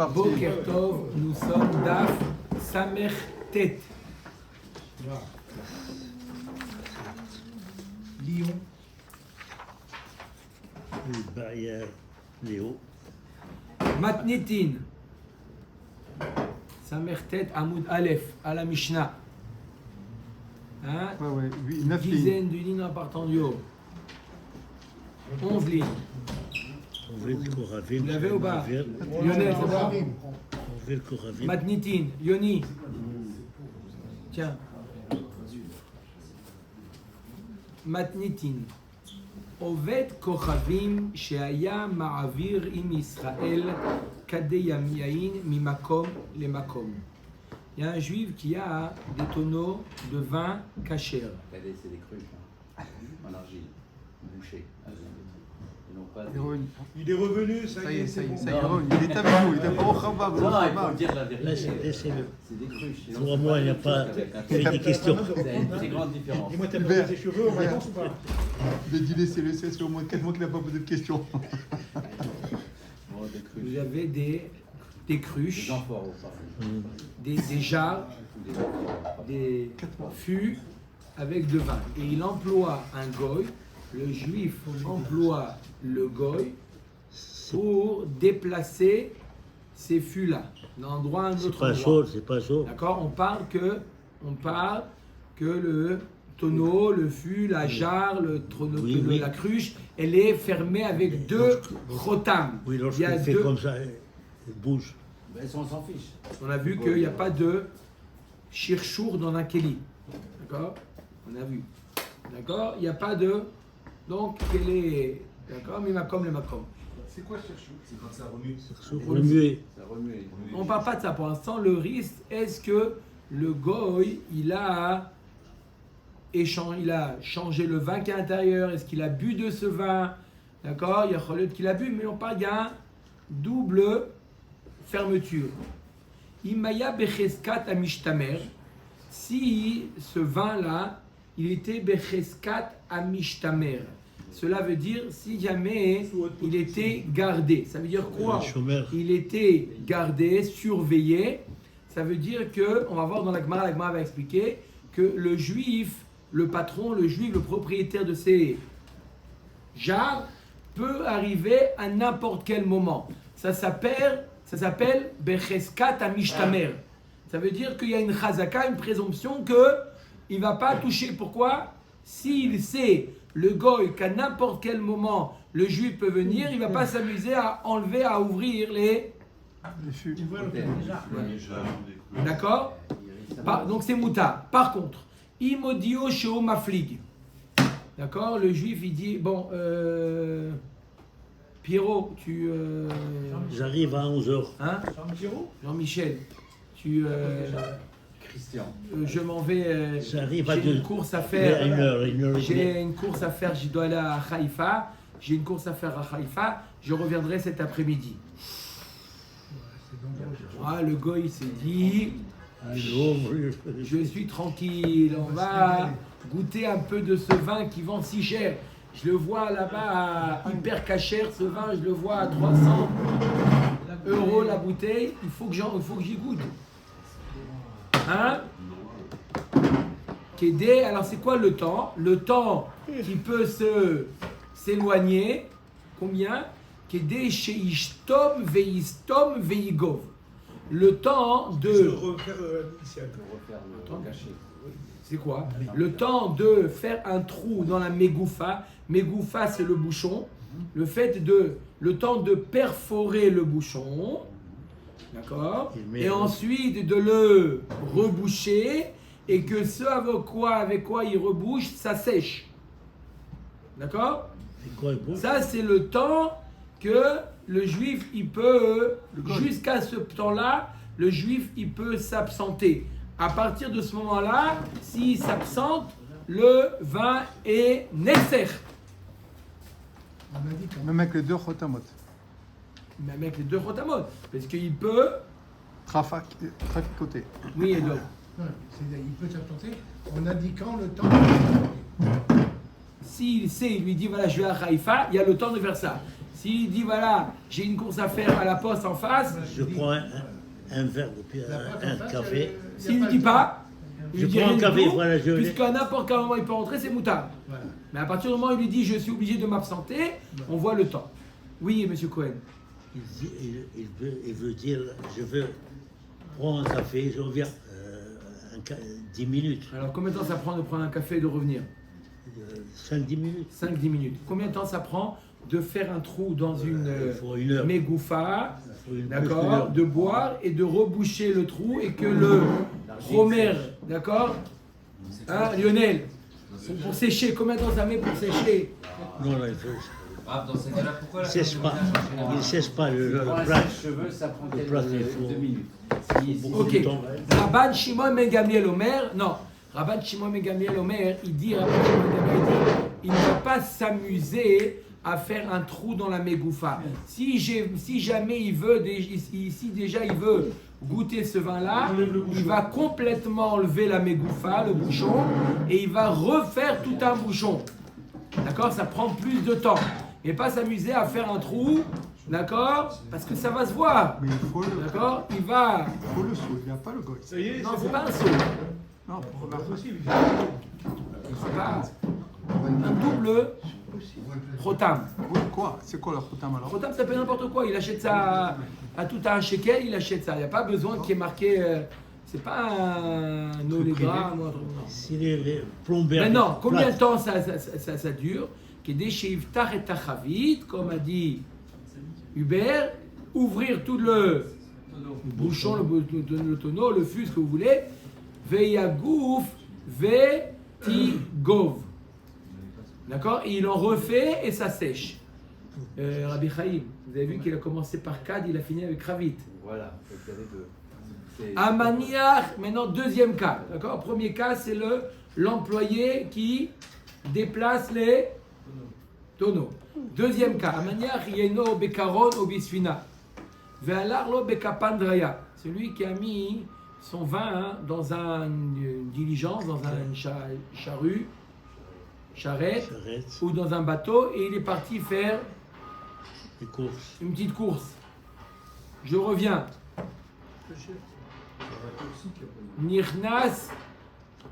parti. Boker Tov, nous sommes Daf Samer Tet. Lyon. Léo. Matnitin. Samer Tet, Amoud Aleph, à la Mishnah. Hein? Ouais, 9 lignes. Dizaine de lignes en partant du haut. 11 lignes. Vous l'avez ou pas? Lionel, c'est bon? Matnitin, Yoni. Tiens. מתניתין עובד כוכבים שהיה מעביר עם ישראל כדי יין ממקום למקום. Il y a un juif qui a des tonneaux de vin kasher. Cadet, c'est des cruches en argile, bouchées. Il est revenu, Ça y est, c'est bon. il est avec nous, il est pas au Chabab. Non, il faut dire la vérité. Laissez-le. C'est des cruches. sinon Pour c'est moi, pas il n'y a des pas cruches avec un fait des questions. C'est une très grande différence. Dis-moi, t'as perdu tes cheveux en vacances ou pas? Il a dit laissez-le, c'est au moins 4 mois qu'il n'a pas posé de questions. Bon, des cruches. Vous avez des cruches, Des amphores, pardon. des jarres, Des amphores. des fûts avec de vin. Et il emploie un goy, le juif emploie le goy pour déplacer ces fûts-là d'un endroit à un C'est autre pas endroit. chaud, c'est pas chaud. D'accord, on parle que le tonneau, le fût, la jarre, le tonneau, Oui, oui. la cruche, elle est fermée avec deux chotam. Oui, Il y lorsqu'il a fait deux- comme ça, il bouge. Ben, on s'en fiche. On a vu qu'il n'y a pas de shirchour dans un keli. D'accord? On a vu. D'accord? Il n'y a pas de. Donc, quel est. D'accord? Mimakom le makom. C'est quoi ce chou? C'est quand ça remue. Remuer. Ça remue. On ne parle pas de ça pour l'instant. Le risque, est-ce que le goy, il a changé le vin qui est à l'intérieur? Est-ce qu'il a bu de ce vin? D'accord? Il y a Khaled qu'il a bu, mais on parle d'un double fermeture. Imaya becheskat amishtamer. Si ce vin-là, il était becheskat amishtamer. Cela veut dire si jamais il était gardé. Ça veut dire quoi? Le chômeur. Il était gardé, surveillé. Ça veut dire que, on va voir dans la Gemara va expliquer que le juif, le patron, le juif, le propriétaire de ces jarres peut arriver à n'importe quel moment. Ça s'appelle Becheskat Amishtamer. Ça veut dire qu'il y a une chazaka, une présomption qu'il ne va pas toucher. Pourquoi? S'il sait, le goy, qu'à n'importe quel moment le juif peut venir, il ne va pas s'amuser à enlever, à ouvrir les fûts. D'accord? Donc c'est mouta. Par contre, imodio sheo maflig. D'accord? Le juif il dit bon, Pierrot, tu. J'arrive à 11h. Hein? Jean-Michel, tu. Christian. Je m'en vais. J'arrive à J'ai une deux. course à Il y a faire. une heure et demie. J'ai une course à faire. Je dois aller à Haïfa. J'ai une course à faire à Haïfa. Je reviendrai cet après-midi. Ah, le goy s'est dit. Je suis tranquille, on va goûter un peu de ce vin qui vend si cher. Je le vois là-bas à hyper cacher, ce vin, je le vois à 300 € la bouteille. Il faut que j'y goûte. Hein? Kédé, alors c'est quoi le temps? Le temps qui peut s'éloigner, combien? Kédé chez Ishtom, Veistom, Veigov. Le temps de. Refaire l'initial. Refaire le cachet. C'est quoi? Le temps de faire un trou dans la mégoufa. Mégoufa, c'est le bouchon. Le temps de perforer le bouchon. D'accord? Et ensuite de le reboucher. Et que ce avec quoi il rebouche, ça sèche. D'accord? Ça, c'est le temps que le juif, il peut, jusqu'à ce temps-là, le juif, il peut s'absenter. À partir de ce moment-là, s'il s'absente, le vin est nesser. Même avec les deux chotamot. Même avec les deux chotamot. Parce qu'il peut... Traficoter. Oui, et donc. Il peut s'absenter en indiquant le temps. S'il sait, il lui dit voilà, je vais à Haïfa, il y a le temps de faire ça. S'il dit voilà, j'ai une course à faire à la poste en face, Je prends un verre de puis un café. s'il ne lui dit pas, il Je lui dit prends rien un du café, tout, voilà, je l'ai. puisqu'à n'importe quel moment il peut rentrer, c'est moutard. Mais à partir du moment où il lui dit je suis obligé de m'absenter, on voit le temps. Oui, monsieur Cohen. Il veut dire, je veux prendre un café, je reviens 10 minutes, Alors combien de temps ça prend de prendre un café et de revenir 5-10 minutes. 5-10 minutes. Combien de temps ça prend de faire un trou dans une Il faut une heure. mégoufa, Il faut plus d'une d'accord, heure. de boire et de reboucher le trou et que le romer, d'accord, hein, Lionel, pour sécher, combien de temps ça met pour sécher? Non, il faut. Ah, dans ces cas-là, pourquoi Il ne cesse pas. Il ne cesse pas le Pour un plat. sèche-cheveux, ça prend Le plat, il faut 2 minutes. beaucoup Ok. de temps. Rabban Shimon Ben Gamliel Omer, non. Rabban Shimon Ben Gamliel Omer, il dit, Rabban Shimon Ben Gamliel dit, il ne va pas s'amuser à faire un trou dans la mégoufa. Si jamais il veut, si déjà il veut goûter ce vin-là, il va complètement enlever la mégoufa, le bouchon, et il va refaire tout un bouchon. D'accord? Ça prend plus de temps. Et pas s'amuser à faire un trou, d'accord? Parce que ça va se voir. Mais il faut le D'accord? Il faut le saut, il n'y a pas le goy. Ça y est, Non, c'est c'est bon. pas un saut. Non, pour Pas possible. C'est pas un double rotam. Quoi? C'est quoi le khotam alors? Rotam, ça s'appelle n'importe quoi. Il achète ça à tout un shekel, il achète ça. Il n'y a pas besoin qu'il y ait marqué. C'est pas un olégramme ou un truc. Non. S'il est plombé. Maintenant, combien de temps ça dure? Comme a dit Hubert, ouvrir tout le bouchon, le tonneau, le fût, ce que vous voulez. Veyagouf, vetigov. D'accord? Et il en refait et ça sèche. Rabbi Chaim, vous avez vu qu'il a commencé par Kad, il a fini avec Ravit. Voilà, il y avait deux. C'est- Amaniach, maintenant deuxième cas. D'accord? Premier cas, c'est l'employé qui déplace les tonneaux. Deuxième cas, Amaniach yeno bekaron ou bisfina. Ve'alarlo bekapandraya. Celui qui a mis son vin dans une diligence, dans un charrue, charrette, ou dans un bateau, et il est parti faire Les courses. une petite course. Je reviens. Nirnas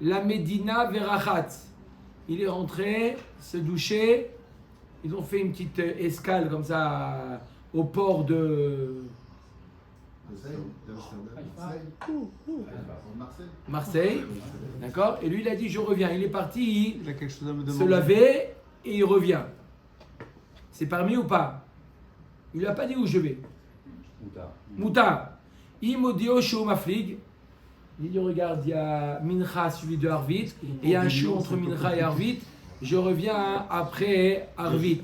la Medina Verachat. Il est rentré, se doucher. Ils ont fait une petite escale comme ça au port de Marseille. D'accord? Et lui, il a dit je reviens. Il est parti Il a quelque chose à me se demander. laver et il revient. C'est permis ou pas? Il n'a pas dit où je vais. Moutarde. Mouta. Imodio Shou Maflig. Il dit regarde, il y a Mincha suivi de Arvit, et il y a un chou entre Mincha et Arvit. Je reviens après Arvit.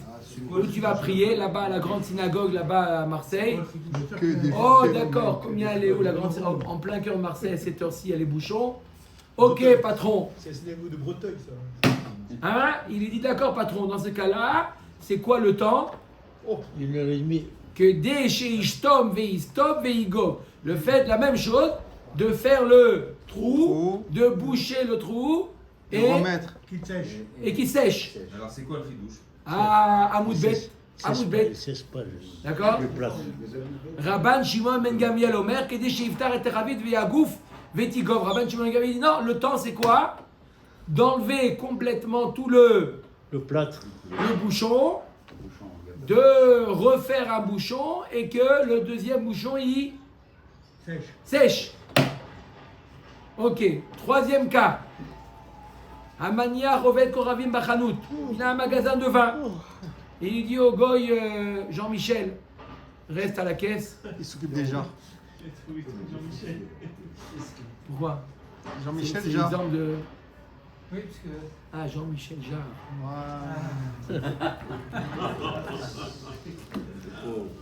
Où tu vas prier, là-bas à la grande synagogue, là-bas à Marseille. Que des Oh fêtes. d'accord, combien elle est où la grande synagogue? En plein cœur de Marseille, à cette heure-ci, il y a les bouchons. Ok patron. C'est un cinéma de Breteuil, ça. Hein? Il est dit d'accord patron, dans ce cas-là, c'est quoi le temps? 1h30. Que dès chez Ishtom veistom veigo. Le fait, la même chose, de faire le trou, de boucher le trou Et et remettre. Qui sèche. qui sèche. Alors c'est quoi le fridouche? À Moudbet. À Il Moudbet. ne cesse pas. D'accord? Le plat. Rabban Shimon Ben Gamliel Omer, que dès chez Iftar et Teravit veyagouf vetigov. Rabban Shimon Ben Gamliel dit non, le temps c'est quoi? D'enlever complètement tout le plâtre. bouchon, Bouchon, de refaire un bouchon et que le deuxième bouchon il Sèche. sèche. Ok. Troisième cas. Amania Rovet Koravim Bachanout. Il a un magasin de vin. Et il dit au goy Jean-Michel, reste à la caisse. Il s'occupe des jarres. Pourquoi? Jean-Michel C'est Jarre. l'exemple de. Oui, parce que. Ah, Jean-Michel Jarre.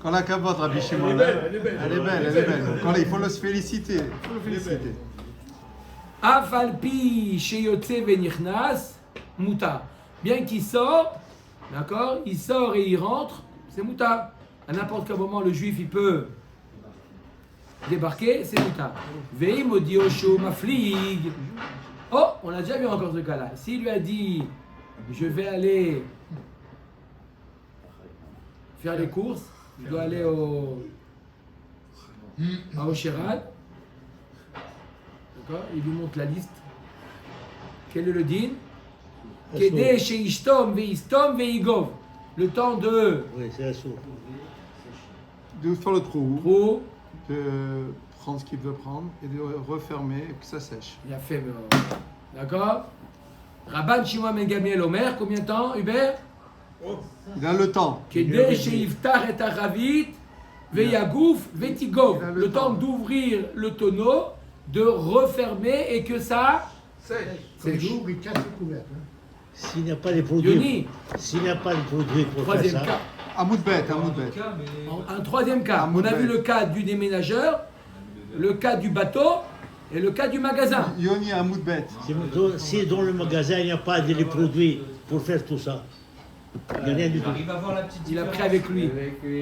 Quand la cabote, Rabbi Shimon, Elle est belle, elle est belle. Elle est belle, elle est belle. Quand il faut le féliciter. Il faut le féliciter. Afalpi Sheyotse Venichnas Mouta. Bien qu'il sort, d'accord, il sort et il rentre, c'est Mouta. À n'importe quel moment, le juif il peut débarquer, c'est Mouta. Veimodiosho Maflig. Oh, on a déjà vu encore ce cas-là. S'il lui a dit je vais aller faire les courses, je dois aller à Oshéral. D'accord? Il lui montre la liste. Quel est le din? Kedé chez Ishtom, Veistom, Veigov. Le temps de Oui, c'est la source. De faire le trou, Pro, de prendre ce qu'il veut prendre et de refermer et que ça sèche. il a fait. D'accord? Rabban Shimon Ben Gamliel Omer, combien de temps, Hubert? Il a le temps. Kedé chez Iftar et Aravit, Veiagouf, Vetigov. Le temps d'ouvrir le tonneau, de refermer et que ça sèche. il casse le couvercle. S'il n'y a pas les produits, Yoni, s'il n'y a pas les produits pour faire troisième ça, cas. À bout de bête, à bout de bête. Un troisième cas. On a vu le cas du déménageur, le cas du bateau et le cas du magasin. Yoni à bout de bête. si dans le magasin il n'y a pas les produits pour faire tout ça, il n'y a rien du tout. Il va voir la petite Il a différence. pris avec lui,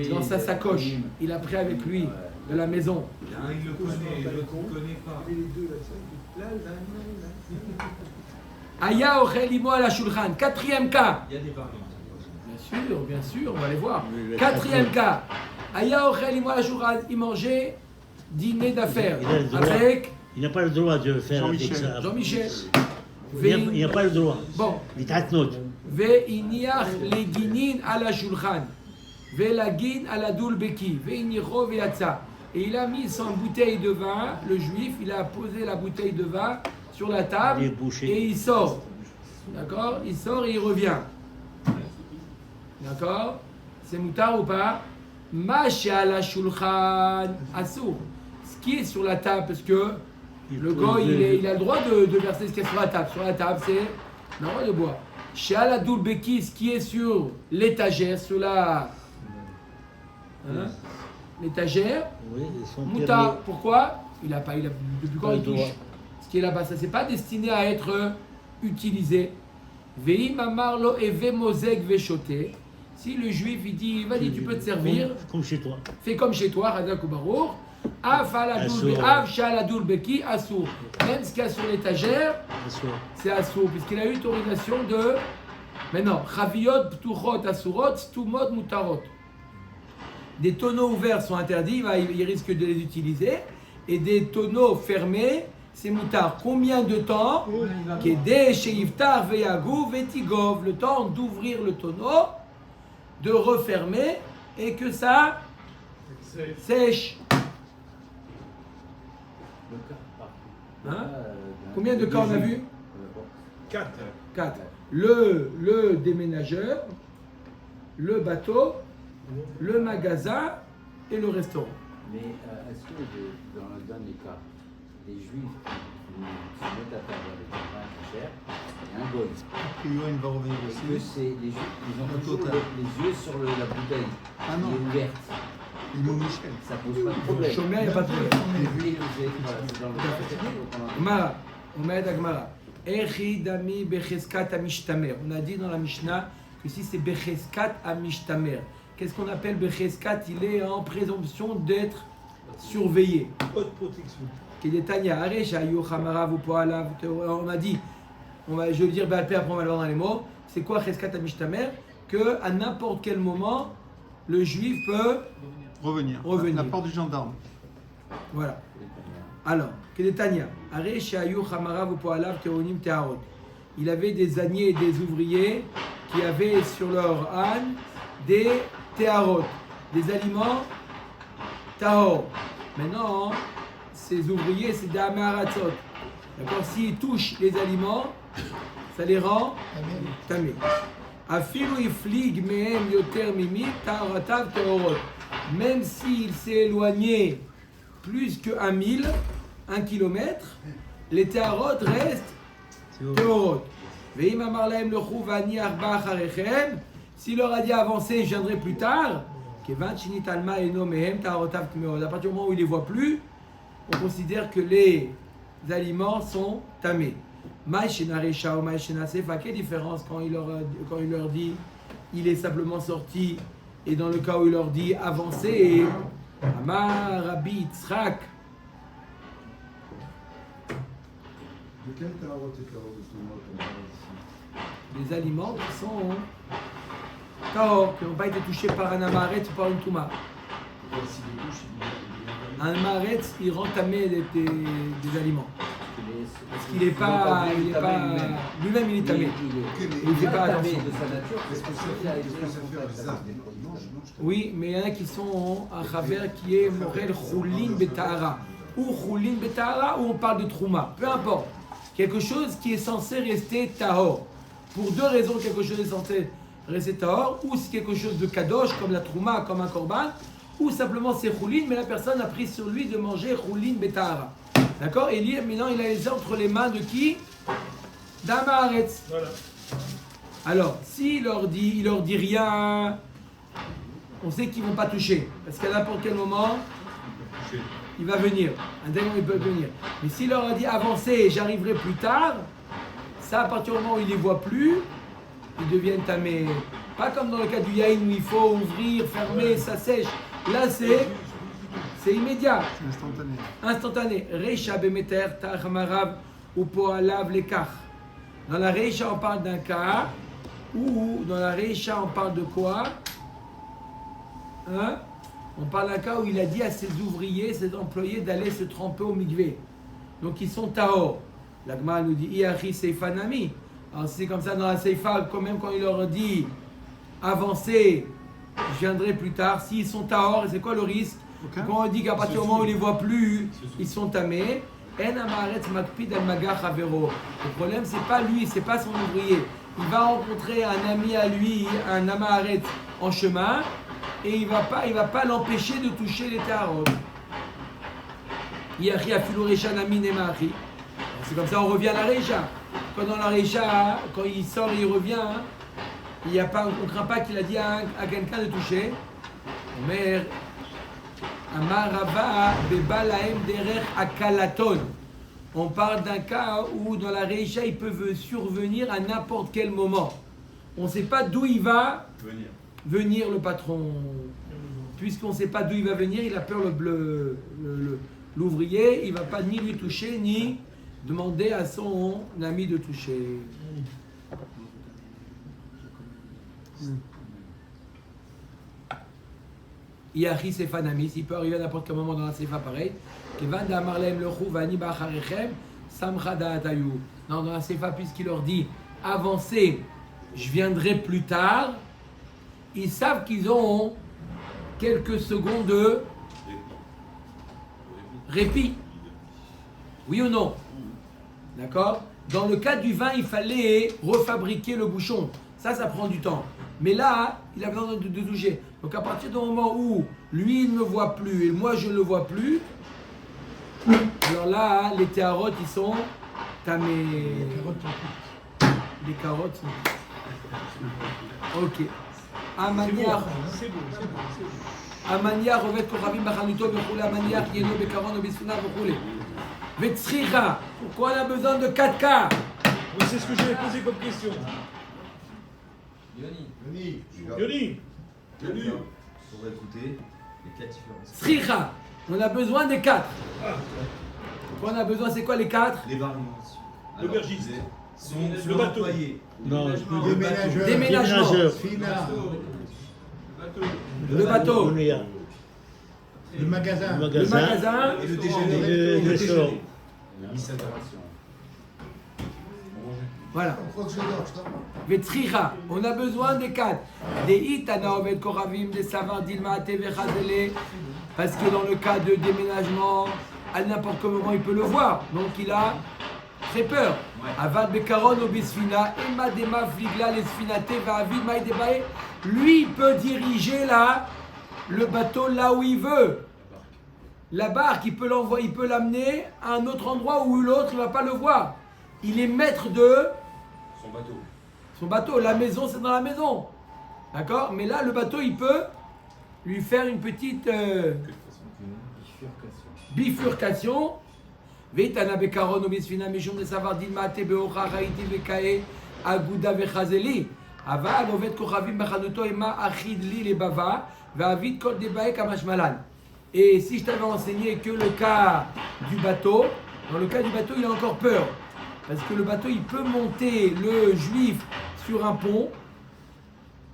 dans sa sacoche, il a pris avec lui de la maison. L'un il le connaît, l'autre il ne connaît pas. Et les deux, là, Aya ochel imo ala shulchan. Quatrième cas. Il y a des variantes. Bien sûr, on va les voir. Oui, le Quatrième cas. Aya ochel imo ala shulchan. Il mangeait dîner d'affaires Il a le droit. avec Il n'a pas le droit de faire avec Jean-Michel. ça. Jean-Michel. Il n'y a pas le droit. Bon. Il t'attend. Ve'iniach leginin ala shulchan. Ve'lagin ala dulbeki. Ve'inicho ve'yatsa. Et il a mis son bouteille de vin, le juif, il a posé la bouteille de vin sur la table Il est bouché. et il sort. D'accord? Il sort et il revient. D'accord? C'est moutar ou pas? Masha la shulchan assour. Ce qui est sur la table, parce que le gars, il a le droit de verser ce qui est sur la table. Sur la table, c'est le droit de boire. Chez Aladoul Beki, ce qui est sur l'étagère, sur la. Hein? L'étagère, Oui, ils sont moutar. Pourquoi? Il a depuis quand Pas il le droit. touche? Ce qui est là-bas, ça c'est pas destiné à être utilisé. Veim amarlo eve mozeg vechoté. Si le juif il dit, vas-y, tu peux te servir, Comme chez toi. fais comme chez toi, Hadak ou Barour. Assour. Av shaladoul beki assour. Même ce qu'il y a sur l'étagère, Assour. c'est assour, puisqu'il a eu autorisation de. Maintenant, chaviot, ptuchot, assourot, stumot, mutarot. Des tonneaux ouverts sont interdits, il risque de les utiliser. Et des tonneaux fermés, c'est moutar. Combien de temps? Kedé, sheiftar, veyagou, vetigov. Le temps d'ouvrir le tonneau, de refermer et que ça sèche. Hein? Combien de cas on a vu? 4. 4. Le déménageur, le bateau, le magasin et le restaurant. Mais est-ce que dans le dernier cas, des juifs qui se mettent à table avec un vin qui cher et un goy, Yoni va revenir est-ce que aussi. c'est les juifs, ils ont Le toujours total. les yeux sur la bouteille Ah qui non. est ouverte? Il m'a Michel. Ça pose pas de problème. Chômeur, il n'y a pas de problème. Oui, voilà, c'est dans le cas. Gemara, Omed Agmara. Echi dami becheskat amishtamer. On a dit dans la Mishnah que si c'est becheskat amishtamer. Qu'est-ce qu'on appelle becheskat? Il est en présomption d'être surveillé. Haute protection. Kedetania, Aresh, Ayu, Hamara, Vupoala. On a dit, je vais le dire, après on va le voir dans les mots. C'est quoi cheskat amishtamer? Que à n'importe quel moment, le juif peut. Revenir. Revenir. La porte du gendarme. Voilà. Alors, Kedetania, Aresh, Ayu, Hamara, Vupoala, Teonim, Teharot. Il avait des âniers et des ouvriers qui avaient sur leur âne des Teharot, des aliments Tahor. Maintenant, ces ouvriers, c'est des Amaratzot. D'accord? S'ils touchent les aliments, ça les rend tamés. Afilu iflig mehem yoter mimi taharatav teorot. Même s'il s'est éloigné plus que 1 mille, 1 kilomètre, les teharot restent teorot. Veim amar lahem lechu vani arba acharechem. S'il leur a dit avancer, je viendrai plus tard. Kevan shinit alma eno mehem taharotav tmeod. À partir du moment où il les voit plus, on considère que les aliments sont tamés. Maïchenarecha ou Maïchenasefa, quelle différence quand il leur dit il est simplement sorti et dans le cas où il leur dit avancez. Amar Rabbi Yitzhak. De quel tarot est tarot de tout le monde qu'on parle ici? les aliments qui sont tahor, qui n'ont pas été touchés par un amaretz ou par une touma. Un amaretz, il rend tamé des aliments. Parce qu'il n'est pas, lui-même il est tamé. Il ne fait pas attention. de sa nature, parce que s'il a été en contact avec des produits. Oui, mais il y en a qui sont un chaver qui est morel choulin betahara. Ou choulin betahara, ou on parle de trouma. Peu importe. Quelque chose qui est censé rester tahor. Pour deux raisons, quelque chose est censé rester tahor. Ou c'est quelque chose de kadosh, comme la trouma, comme un korban. Ou simplement c'est choulin, mais la personne a pris sur lui de manger choulin betahara. D'accord? Et lui, maintenant, il a les entre les mains de qui? D'Amaretz. Voilà. Alors, s'il leur dit rien, on sait qu'ils ne vont pas toucher. Parce qu'à n'importe quel moment, il va venir. Un démon, il peut venir. Mais s'il leur a dit avancez, j'arriverai plus tard, ça, à partir du moment où il ne les voit plus, ils deviennent tamés. Pas comme dans le cas du yaïn où il faut ouvrir, fermer, ça sèche. Là, c'est immédiat. C'est instantané. Instantané. Reisha bemeter ta'amarav ou po'alav lekach. Dans la Reisha, on parle d'un cas où, dans la Reisha, on parle de quoi? Hein? On parle d'un cas où il a dit à ses ouvriers, ses employés, d'aller se tremper au mikvé. Donc ils sont tahor. La Gemara nous dit Iachi Seifa Nami. Alors c'est comme ça dans la Seifa, quand même quand il leur dit avancez, je viendrai plus tard. S'ils sont tahor, c'est quoi le risque? Aucun. Quand on dit qu'à partir du moment où on ne les voit plus, ils sont tamés. En amaretz makpid al magach avero. Le problème, c'est pas lui, c'est pas son ouvrier. Il va rencontrer un ami à lui, un amaretz en chemin, et il va pas l'empêcher de toucher les taharot. Yachi afilu reisha nami nemachi. C'est comme ça, on revient à la reisha. Quand dans la reisha, quand il sort et il revient, on ne craint pas qu'il a dit à quelqu'un de toucher. Mais Amarava bebalaem derech akalaton. On parle d'un cas où dans la Reisha il peut survenir à n'importe quel moment. On ne sait pas d'où il va venir le patron. Puisqu'on ne sait pas d'où il va venir, il a peur l'ouvrier, il ne va pas ni lui toucher ni demander à son ami de toucher. Iachi Sefa Namis, il peut arriver à n'importe quel moment dans la Sefa pareil. Dans la Sefa, puisqu'il leur dit avancez, je viendrai plus tard, ils savent qu'ils ont quelques secondes de répit. Oui ou non? D'accord? Dans le cas du vin, il fallait refabriquer le bouchon. Ça prend du temps. Mais là, il a besoin de toucher. Donc à partir du moment où lui, il ne me voit plus et moi, je ne le vois plus, alors là, les taharotes, ils sont tamés. Les carottes sont... Ok. Amania rovet kochavim bachanuto v'chule. Amania yeno bekaron ou bisuna v'chule. V'tzricha. Pourquoi on a besoin de 4 cas? Oui, c'est ce que je vais poser comme question. Yoni. Pour écouter les 4 différences. Tzricha. On a besoin des 4. Pourquoi on a besoin, c'est quoi les 4? Les variantes. L'aubergiste. Le bateau. Non, Déménageur. Fina. Le bateau. Le magasin. Le magasin. Et le déjeuner. Et le sort. Voilà. Vetzricha, on a besoin des 4. Des itana ovet koravim, des savar dilma teve chazele. Parce que dans le cas de déménagement, à n'importe quel moment il peut le voir. Donc il a très peur. Avad bekaron obisfina, ema dema fligla lesfinate va avid maïdebae. Lui il peut diriger là le bateau là où il veut. La barque, il peut l'envoyer, il peut l'amener à un autre endroit où l'autre ne va pas le voir. Il est maître de son bateau. La maison, c'est dans la maison. D'accord? Mais là, le bateau, il peut lui faire une petite bifurcation. Veitana bekaron obisfina mishum de savardin mate beocha raiti vekae aguda vechazeli. Aval ovet kochavim bachanuto ema achid li lebava ve'avid kol debae kamashmalan. Et si je t'avais enseigné que le cas du bateau, dans le cas du bateau, il a encore peur. Parce que le bateau, il peut monter le juif sur un pont.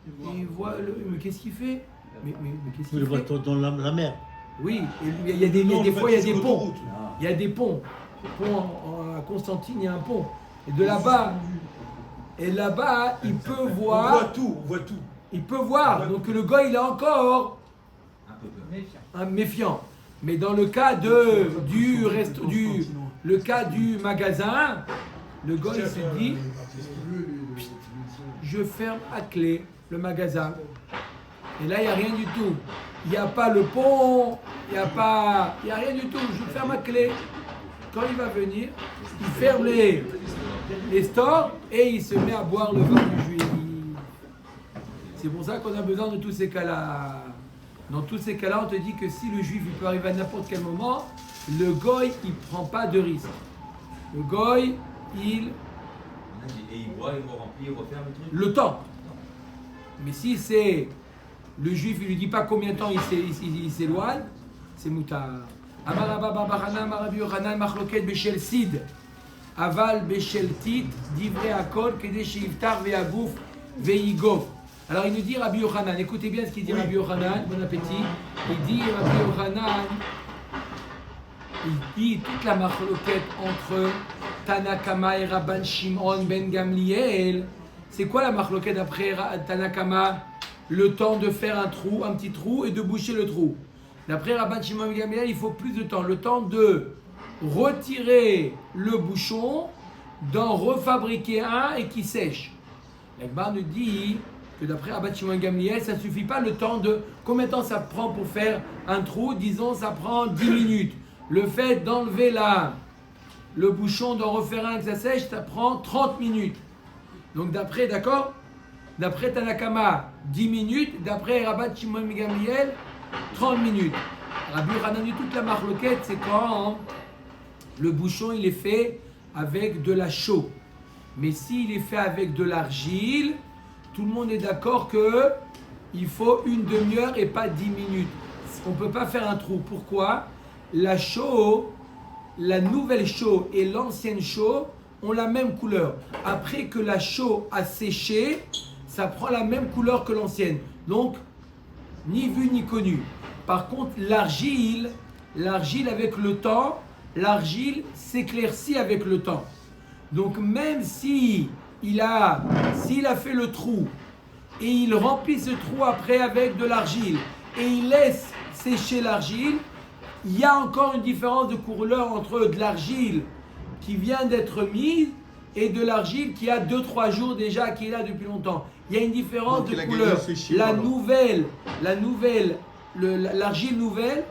Et il voit mais qu'est-ce qu'il fait? Mais qu'est-ce qu'il Le fait? bateau dans la mer. Oui, et il y a des fois, il y a des ponts. Il y a des ponts. Le pont à Constantine, il y a un pont. Et de là-bas, il peut On voir. voit tout, on voit tout. Il peut voir. Donc le gars, il est encore Un peu peur. Méfiant. un méfiant. Mais dans le cas le cas du magasin, le gars, il se dit, je ferme à clé le magasin. Et là, il n'y a rien du tout. Il n'y a pas le pont, il n'y a rien du tout. Je ferme à clé. Quand il va venir, il ferme les stores et il se met à boire le vin du juif. C'est pour ça qu'on a besoin de tous ces cas-là. Dans tous ces cas-là, on te dit que si le juif il peut arriver à n'importe quel moment, le goy il prend pas de risque. Le goy il Et il boit, il remplit, il referme le truc. le temps. Mais si c'est le juif, il lui dit pas combien de temps il s'éloigne, c'est moutar. Amar Rabba bar Barhana, Amar Rabbi Yochanan, Machloket beshel sid, aval beshel tit, divrei akol, kedei sheiftar ve'agouf ve'igof. Alors il nous dit Rabbi Yochanan, écoutez bien ce qu'il dit Rabbi Yochanan, bon appétit. Il dit Rabbi Yochanan, il dit toute la machloket entre Tanakama et Rabban Shimon ben Gamliel. C'est quoi la machloket après Tanakama? Le temps de faire un petit trou et de boucher le trou. D'après Rabban Shimon ben Gamliel, il faut plus de temps. Le temps de retirer le bouchon, d'en refabriquer un et qui sèche. L'Akbar nous dit que d'après Rabban Shimon ben Gamliel, ça ne suffit pas le temps de... Combien de temps ça prend pour faire un trou? Disons, ça prend 10 minutes. Le fait d'enlever le bouchon, d'en refaire un que ça sèche, ça prend 30 minutes. Donc d'après, d'accord? D'après Tanakama, 10 minutes. D'après Rabban Shimon ben Gamliel, 30 minutes. Rabbi Yochanan dit toute la marloquette, c'est quand le bouchon il est fait avec de la chaux. Mais s'il est fait avec de l'argile, tout le monde est d'accord que il faut une demi-heure et pas 10 minutes. On ne peut pas faire un trou. Pourquoi? La chaux, la nouvelle chaux et l'ancienne chaux ont la même couleur. Après que la chaux a séché, ça prend la même couleur que l'ancienne. Donc, ni vu ni connu. Par contre, l'argile avec le temps, l'argile s'éclaircit avec le temps. Donc même s'il a fait le trou et il remplit ce trou après avec de l'argile et il laisse sécher l'argile, il y a encore une différence de couleur entre de l'argile qui vient d'être mise et de l'argile qui a 2-3 jours déjà, qui est là depuis longtemps. Il y a une différence Donc, de il a couleur. gagné ses chiffres, La alors. nouvelle, l'argile nouvelle,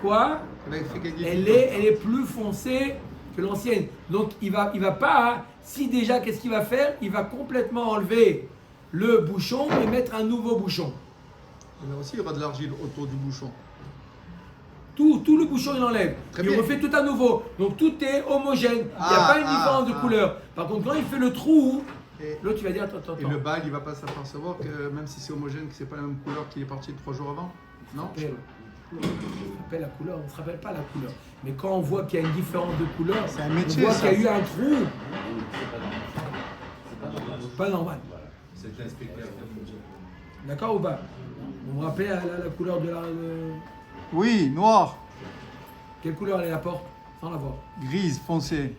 quoi? Elle est plus foncée que l'ancienne. Donc il va pas, si déjà, qu'est-ce qu'il va faire? Il va complètement enlever le bouchon et mettre un nouveau bouchon. Là aussi, il y aura de l'argile autour du bouchon. Tout le bouchon, il enlève. Très Il bien. refait tout à nouveau. Donc tout est homogène. Il n'y a Ah, pas une différence de couleur. Par contre, quand il fait le trou, Et, l'autre, il va dire attends. et le bail, il va pas s'apercevoir que même si c'est homogène, que c'est pas la même couleur qu'il est parti 3 jours avant? Non? On se rappelle la couleur, on ne se rappelle pas la couleur. Mais quand on voit qu'il y a une différence de couleur, C'est un on métier, voit ça. qu'il y a eu un trou, C'est pas normal. pas normal. C'est inspecteur. D'accord ou pas? Vous vous rappelez la couleur de la... Oui, noir, Quelle couleur elle est la porte? Sans la voir. grise, foncée.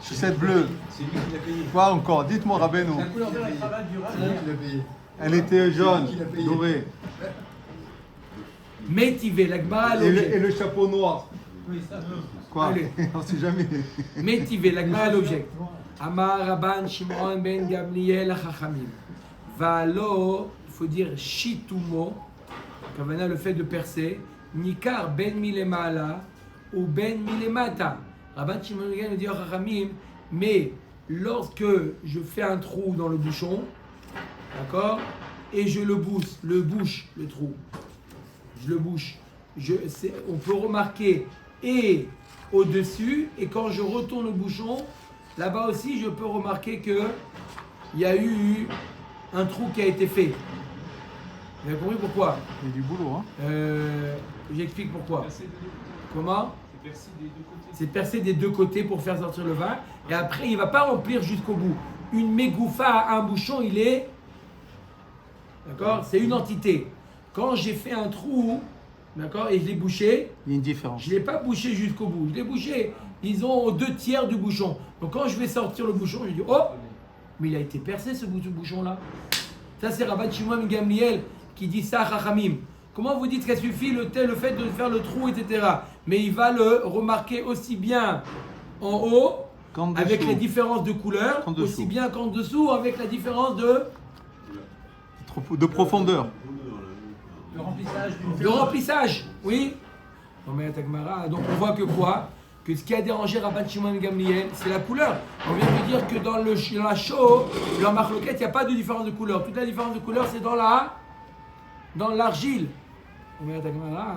Chaussette bleue. C'est lui qui l'a payé. Quoi encore? Dites-moi, Rabbeinu. La couleur de la cravate du rat. Elle était jaune, dorée. Métivé, la Gemara Et l'objet. le chapeau noir. Oui, ça. Quoi? Allez. On sait jamais. Métivé, la Gemara l'objet. Amar Rabban Shimon ben Gamliel Chachamim. Valo, il faut dire Shitumo, quand on a le fait de percer, Nikar ben Milemala ou ben Milemata. Rabban Shimon ben Gamliel dit Chachamim, mais lorsque je fais un trou dans le bouchon, d'accord, et je le bouche, le trou, je le bouche, on peut remarquer et au-dessus, et quand je retourne le bouchon, là-bas aussi, je peux remarquer que il y a eu un trou qui a été fait. Vous avez compris pourquoi? Il y a du boulot, hein? J'explique pourquoi. Comment? C'est percer des deux côtés pour faire sortir le vin. Et après, il ne va pas remplir jusqu'au bout. Une mégoufa, un bouchon, il est... D'accord? C'est une entité. Quand j'ai fait un trou, d'accord, et je l'ai bouché, Il y a une différence. je ne l'ai pas bouché jusqu'au bout. Je l'ai bouché, ils ont aux 2/3 du bouchon. Donc quand je vais sortir le bouchon, je dis, oh, mais il a été percé ce bouchon-là. Ça, c'est Rabban Shimon ben Gamliel qui dit ça à Chachamim. Comment vous dites qu'il suffit le fait de faire le trou, etc. Mais il va le remarquer aussi bien en haut, Qu'en dessous. avec les différences de couleurs, Qu'en dessous. aussi bien qu'en dessous, avec la différence de De profondeur. Le remplissage du le remplissage. Oui. Non, mais Tagmara, donc on voit que quoi? Que ce qui a dérangé Rabban Shimon ben Gamliel, c'est la couleur. On vient de dire que dans la chaux, dans la marloquette, il n'y a pas de différence de couleur. Toute la différence de couleur, c'est dans l'argile. On vient Tagmara.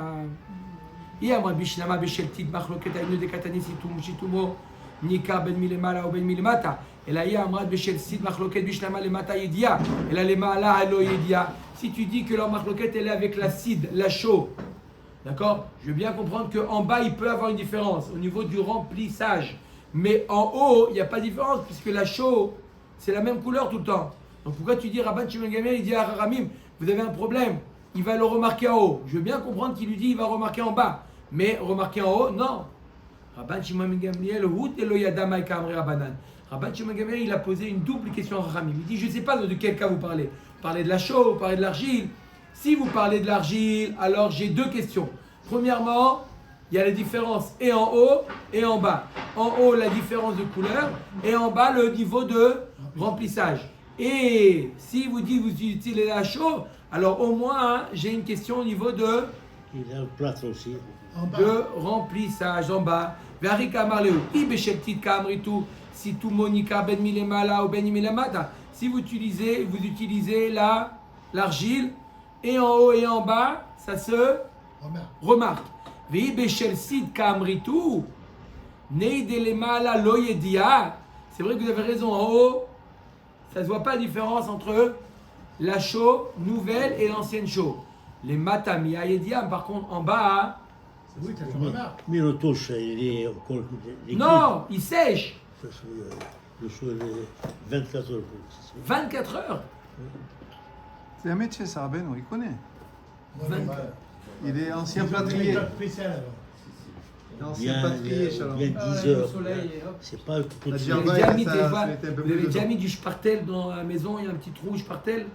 Moi, Bishnama, Besheltit, marloquette, Aïnou de Katani, Situmo, Nika, Ben Milemala ou Ben Milemata. Et là, il y a Amrad Besheltit, marloquette, Bishnama, Lemata, Yedia. Et là, Lemala, Alo, Yedia. Si tu dis que la marloquette, elle est avec l'acide, la chaux, d'accord? Je veux bien comprendre qu'en bas, il peut avoir une différence au niveau du remplissage. Mais en haut, il n'y a pas de différence puisque la chaux, c'est la même couleur tout le temps. Donc pourquoi tu dis Rabban Shimon ben Gamliel, il dit à Rahamim, vous avez un problème, il va le remarquer en haut. Je veux bien comprendre qu'il lui dit, il va remarquer en bas. Mais remarquer en haut, non. Rabban Shimon ben Gamliel, Rabban Shimon ben Gamliel, il a posé une double question à Rahamim. Il dit, je ne sais pas de quel cas vous parlez. Vous parlez de la chaux, vous parlez de l'argile. Si vous parlez de l'argile, alors j'ai deux questions. Premièrement, il y a la différence et en haut et en bas. En haut, la différence de couleur et en bas, le niveau de remplissage. Et si vous dites que vous utilisez la chaux, alors au moins, hein, j'ai une question au niveau de Il a le plâtre aussi. En bas. de remplissage en bas. Si tout monika ben milemala ou ben milemata. Si vous utilisez l'argile et en haut et en bas, ça se remarque. C'est vrai que vous avez raison, en haut, ça ne se voit pas la différence entre la chaux nouvelle et l'ancienne chaux. Les matami ayediam, par contre, en bas, Oui, tu le remarques. Mais le touche, il est encore. non, il sèche. Le chaud, il est 24 heures. 24 heures. C'est un métier, ça, Rabbeinu, il connaît. Non, mais voilà. Il est ancien Ils ont plâtrier. des méthodes spéciales avant. Ancien plâtrier, Shalom. Bien 10 heures. C'est pas tout de La suite. Vous djamba, avez déjà mis, ça, des fois, ça mettait un peu vous avez plus déjà dedans. mis du spartel dans la maison, il y a un petit trou, spartel.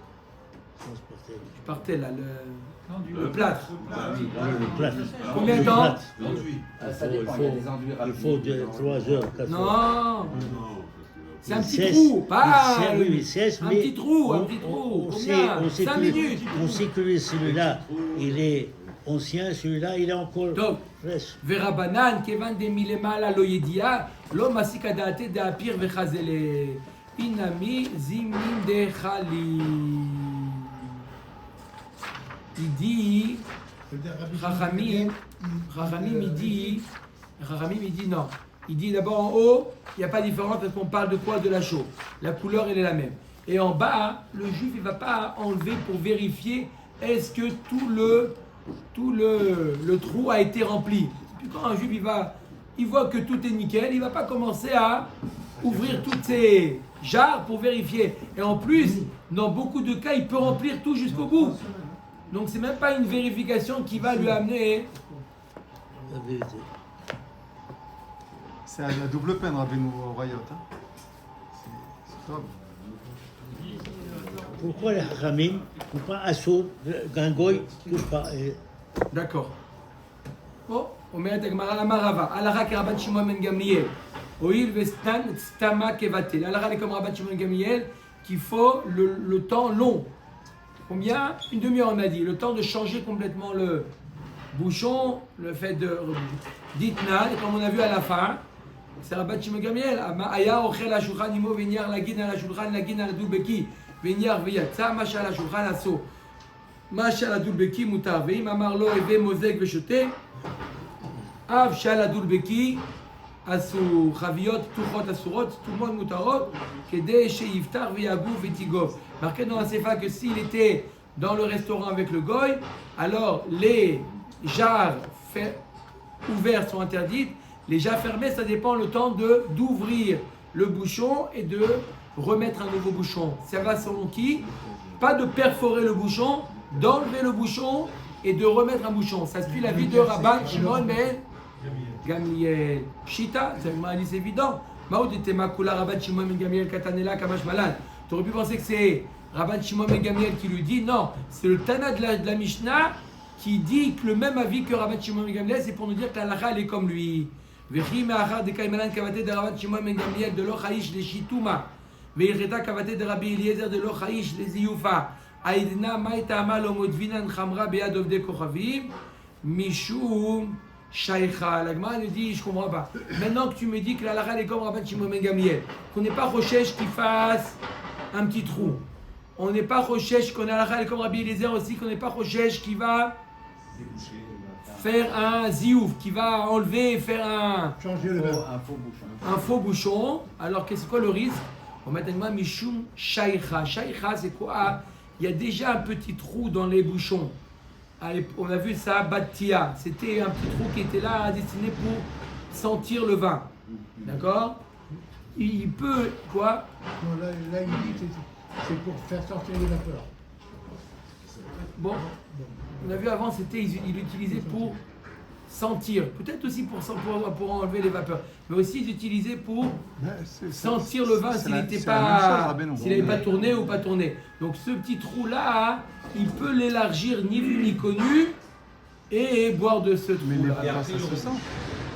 Transporter. Spartel, là, le plâtre. Le plâtre. Combien de Le temps plâtre. Ça dépend, il y a des enduits Il rapides. faut 3 heures, 4 heures. Non, c'est un Il petit cesse. trou, pas Il cesse, oui, il cesse, un mais petit trou, un on- petit trou. on sait- Combien on sait 5 que- minutes. On sait que celui-là, il est ancien, celui-là, il est encore Donc, fraîche. ורבנן, כיוון דמלמעלה לא ידיעה, לא מסיק הדעתי דאפיר וחזלה. אינמי זימין דחלי. Il dit, Chachamim, il dit non. Il dit d'abord en haut, il n'y a pas de différence parce qu'on parle de quoi? De la chaux. La couleur, elle est la même. Et en bas, le juif, il ne va pas enlever pour vérifier est-ce que tout le trou a été rempli. Puis quand un juif, il voit que tout est nickel, il ne va pas commencer à ouvrir toutes ses jarres pour vérifier. Et en plus, dans beaucoup de cas, il peut remplir tout jusqu'au bout. Donc c'est même pas une vérification qui va lui amener. La vérité. C'est la double peine, Rabbeinu, au Rayot. Hein. C'est top. Pourquoi les Hachamim ne pas assaut qu'un goy touche pas D'accord. Bon, אומרת הגמרא למה רבה, הלכה כרבן שמעון בן גמליאל, הואיל וסתן סתמה כבטל. הלכה comme רבן שמעון בן גמליאל qu'il faut le temps long. Combien? Une demi-heure on a dit, le temps de changer complètement le bouchon, le fait de ditna, et comme on a vu à la fin, c'est Rabban Shimon ben Gamliel, היה אוכל השולחן עמו ונייר להגין על השולחן, להגין על הדולבקי, ונייר ויצא, מה שעל השולחן אסור. מה שעל הדולבקי מותר, ואם אמר לו הווה מוזג ושותה, אף שעל הדולבקי אסור. חביות פתוחות אסורות, סתומות מותרות, כדי שיפתח ויגוף ותיגוף. Marqué dans la Sefa que s'il était dans le restaurant avec le goy, alors les jarres ouvertes sont interdites. Les déjà fermées, ça dépend le temps d'ouvrir le bouchon et de remettre un nouveau bouchon. Ça va selon qui? Pas de perforer le bouchon, d'enlever le bouchon et de remettre un bouchon. Ça suit la vie de Rabban Shimon ben Gamliel. Pshita, c'est évident. Maoud était makula Rabban Shimon ben Gamliel katanela kamash malad. Tu aurais pu penser que c'est Rabban Shimon ben Gamliel qui lui dit. Non, c'est le Tana de la Mishnah qui dit que le même avis que Rabban Shimon ben Gamliel, c'est pour nous dire que la halakha elle est comme lui. Vechi me'achar de kaimalan kavate de Rabban Shimon ben Gamliel de lo chayish le shituma. Ve'ircheta kavate de Rabbi Eliezer de lo chayish le ziyufa. Aïdna maïtama lo modvinan chamra be'ad ovde kochavim. Mishum shaykha. La Gemara nous dit, je comprends pas. Maintenant que tu me dis que la halakha est comme Rabban Shimon ben Gamliel, qu'on n'est pas recherche qu'il fasse un petit trou. On n'est pas recherche qu'on a la halakha comme Rabbi Eliezer aussi, qu'on n'est pas recherche qui va faire un ziouf, qui va enlever et faire Changer le verre. un faux bouchon. Alors c'est quoi le risque? On va mettre mishum shaykha. Shaykha c'est quoi? Il y a déjà un petit trou dans les bouchons. On a vu ça, Battia. C'était un petit trou qui était là destiné pour sentir le vin. D'accord? Il peut, quoi? Non, là, il dit que c'est pour faire sortir les vapeurs. Bon, on a vu avant, il l'utilisait pour sentir. Peut-être aussi pour enlever les vapeurs. Mais aussi il l'utilisait pour sentir le vin s'il n'était pas, s'il n'avait pas tourné ou pas tourné. Donc ce petit trou-là, il peut l'élargir ni vu ni connu et boire de ce trou. Mais les vapeurs, ça se sent.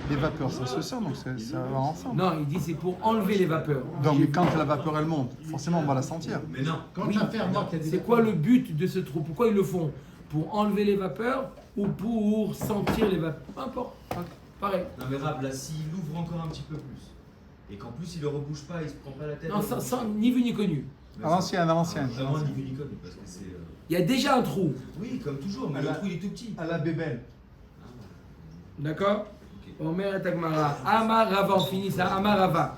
Les vapeurs, ça se sent, donc ça va ensemble. Non, il dit c'est pour enlever les vapeurs. Donc quand la vapeur elle monte, forcément on va la sentir. Mais non. Quand ça ferme, C'est quoi le but de ce trou? Pourquoi ils le font? Pour enlever les vapeurs ou pour sentir les vapeurs? Peu importe, pareil. Non mais Rab, là, s'il ouvre encore un petit peu plus, et qu'en plus il le rebouche pas, il se prend pas la tête. Non, sans ni vu ni connu. À l'ancienne, à l'ancienne. Vraiment ni vu ni connu, parce que c'est... Il y a déjà un trou, Oui, comme toujours, mais le trou il est tout petit. À la bébelle. d'accord? Omer et Agmara. Amar Rava, on finit ça. Amar Rava.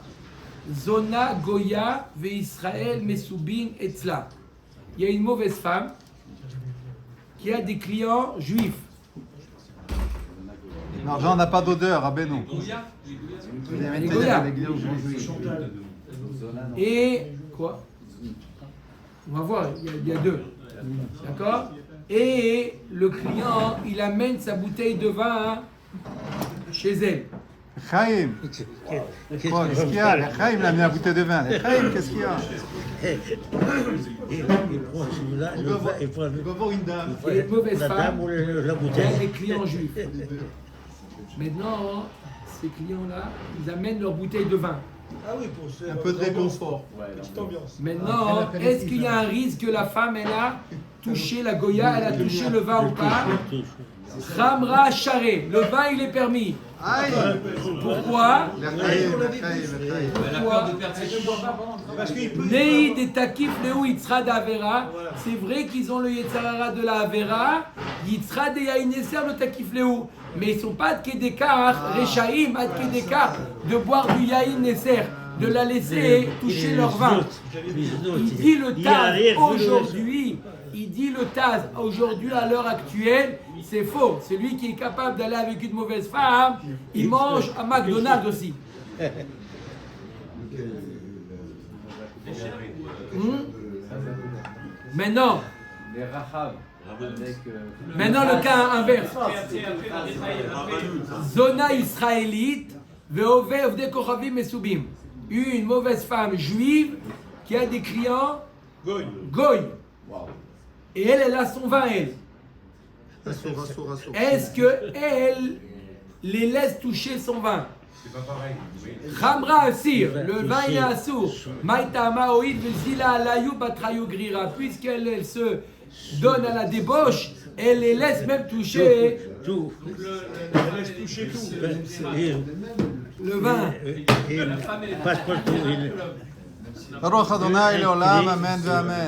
Zona Goya ve Israël Mesubin Etzla. Il y a une mauvaise femme qui a des clients juifs. L'argent n'a pas d'odeur, à Beno. Les Goya. Et quoi? On va voir, il y a deux. D'accord? Et le client, il amène sa bouteille de vin chez elle. Chaim, qu'est-ce qu'il y a? Chaim, il a mis la bouteille de vin. Chaim, qu'est-ce qu'il y a? Il prend celui-là, il prend Il va voir une dame. Il y a une mauvaise la femme dame ou la qui a bouteille. des clients juifs. Maintenant, ces clients-là, ils amènent leur bouteille de vin. Ah oui, pour ce. Un peu de réconfort. Petite ambiance. Maintenant, est-ce qu'il y a un risque que la femme, elle a touché la Goya, elle a touché le vin ou pas? Ramra charé, le vin il est permis. Aïe! Pourquoi? Elle a peur de perdre ses cheveux. Parce qu'il peut. Nei de takif leu yitzra d'avera. C'est vrai qu'ils ont le yitzhara de la avera. Yitzra de yaïneser le takif leu. Mais ils ne sont pas de kedekar, rechaim, ad kedekar, de boire du yaïn neser, de la laisser toucher leur vin. Il dit le Taz aujourd'hui. Il dit le Taz aujourd'hui à l'heure actuelle, c'est faux. Celui qui est capable d'aller avec une mauvaise femme, il mange à McDonald's aussi. Maintenant, Les Rahab. maintenant le cas inverse. Zona israélite, ve'ove ovde kochavim mesubim. Une mauvaise femme juive qui a des clients goy. Et elle a son vin, elle. Est-ce que elle les laisse toucher son vin? C'est pas pareil. Ramra Asir, le vin est assour. Maïtama oïd vezila alayou batrayu grira. Puisqu'elle se donne à la débauche, elle les laisse même toucher Tout. Elle laisse toucher tout. le vin. Passe partout. Baruch Adonai Leolam, Amen, Amen.